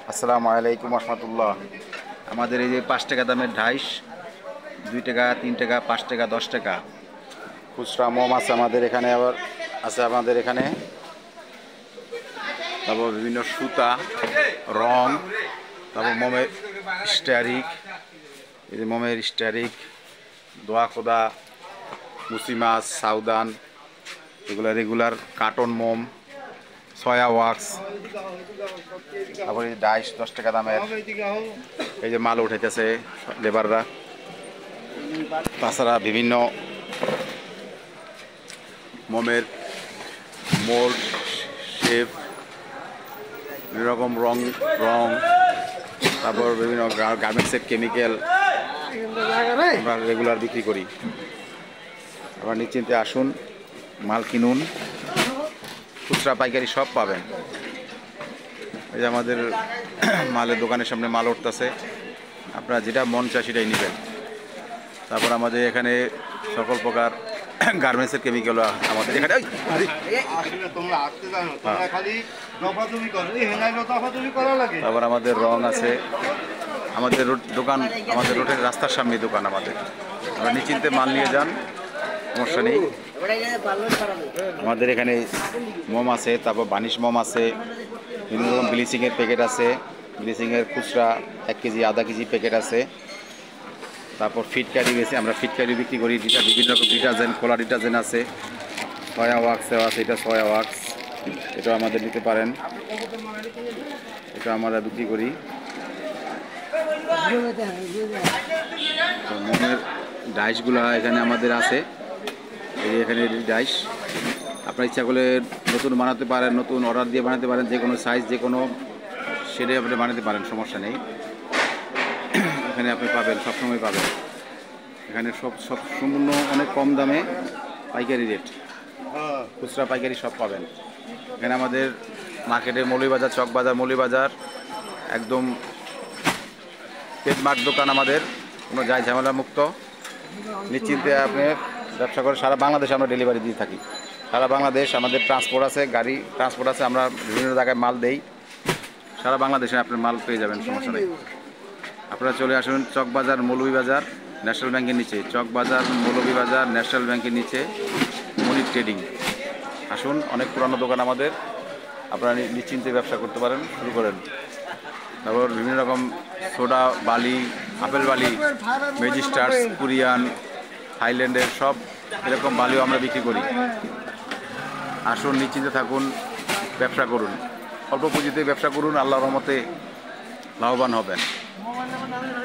আসসালামু আলাইকুম রহমতুল্লাহ। আমাদের এই যে 5 টাকা দামের ঢাইশ, 2 টাকা, 3 টাকা, 5 টাকা, 10 টাকা খুচরা মোম আছে আমাদের এখানে। আবার আছে আমাদের এখানে, তারপর বিভিন্ন সুতা, রং, তারপর মোমের স্টারিক, এই যে মোমের স্টারিক, দোয়া খোদা, মুসি মাছ, সাউদান, এগুলো রেগুলার কার্টন মোম, সয়া ওয়াক্স, তারপরে ডাইশ 10 টাকা দামের। এই যে মাল উঠাইতেছে লেবাররা। তাছাড়া বিভিন্ন মোমের মোল্ড, শেপ, বিভিন্ন রকম রং, তারপর বিভিন্ন গার্মেন্টসের কেমিক্যাল আমরা রেগুলার বিক্রি করি। আবার নিশ্চিন্তে আসুন, মাল কিনুন, খুচরা পাইকারি সব পাবেন। এই যে আমাদের মালের দোকানের সামনে মাল উঠতেছে, আপনারা যেটা মন চায় সেটাই নেবেন। তারপর আমাদের এখানে সকল প্রকার গার্মেন্টসের কেমিক্যাল আমাদের এখানে। তারপর আমাদের রং আছে, আমাদের দোকান, আমাদের রোডের রাস্তার সামনে দোকান আমাদের। আপনারা নিশ্চিন্তে মাল নিয়ে যান, সমস্যা নেই। আমাদের এখানে মোম আছে, তারপর বানিশ মোম আছে, বিভিন্ন রকম ব্লিচিংয়ের প্যাকেট আছে, ব্লিচিংয়ের খুচরা 1 কেজি, আধা কেজি প্যাকেট আছে। তারপর ফিটকারি বেশি, আমরা ফিটকারি বিক্রি করি। বিভিন্ন রকম ডিটারজেন্ট, খোলা ডিটারজেন্ট আছে, সয়া ওয়াক্সও আছে, এটা সয়া ওয়াক্স, এটা আমাদের নিতে পারেন, এটা আমরা বিক্রি করি। মোমের ডাইশগুলো এখানে আমাদের আছে, এই এখানে ডাইশ। আপনার ইচ্ছা করলে নতুন বানাতে পারেন, নতুন অর্ডার দিয়ে বানাতে পারেন, যে কোনো সাইজ, যে কোনো শেডে আপনি বানাতে পারেন, সমস্যা নেই। এখানে আপনি পাবেন, সবসময় পাবেন এখানে সব সম্পূর্ণ অনেক কম দামে পাইকারি রেট, খুচরা পাইকারি সব পাবেন এখানে। আমাদের মার্কেটে মৌলভীবাজার, চকবাজার, মৌলভীবাজার একদম পেটমার্ট দোকান আমাদের, কোনো যাই ঝামেলা মুক্ত, নিশ্চিন্তে আপনি ব্যবসা করে সারা বাংলাদেশে আমরা ডেলিভারি দিয়ে থাকি। সারা বাংলাদেশ আমাদের ট্রান্সপোর্ট আছে, গাড়ি ট্রান্সপোর্ট আছে, আমরা বিভিন্ন জায়গায় মাল দেই, সারা বাংলাদেশে আপনার মাল পেয়ে যাবেন, সমস্যা নেই। আপনারা চলে আসুন চকবাজার, মৌলভীবাজার, ন্যাশনাল ব্যাংকের নিচে, চকবাজার, মৌলভীবাজার, ন্যাশনাল ব্যাংকের নিচে মনির ট্রেডিং। আসুন, অনেক পুরানো দোকান আমাদের, আপনারা নিশ্চিন্তে ব্যবসা করতে পারেন, শুরু করেন। তারপর বিভিন্ন রকম সোডা বালি, আপেল বালি, ম্যাজিস্টার্স, কোরিয়ান, থাইল্যান্ডের সব এরকম বালিও আমরা বিক্রি করি। আসুন, নিশ্চিন্তে থাকুন, ব্যবসা করুন, অল্প পুঁজিতে ব্যবসা করুন, আল্লাহর রহমতে লাভবান হবেন।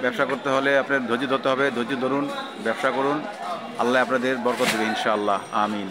ব্যবসা করতে হলে আপনার ধৈর্য ধরতে হবে, ধৈর্য ধরুন, ব্যবসা করুন, আল্লাহ আপনাদের বরকত দেবে ইনশাআল্লাহ, আমিন।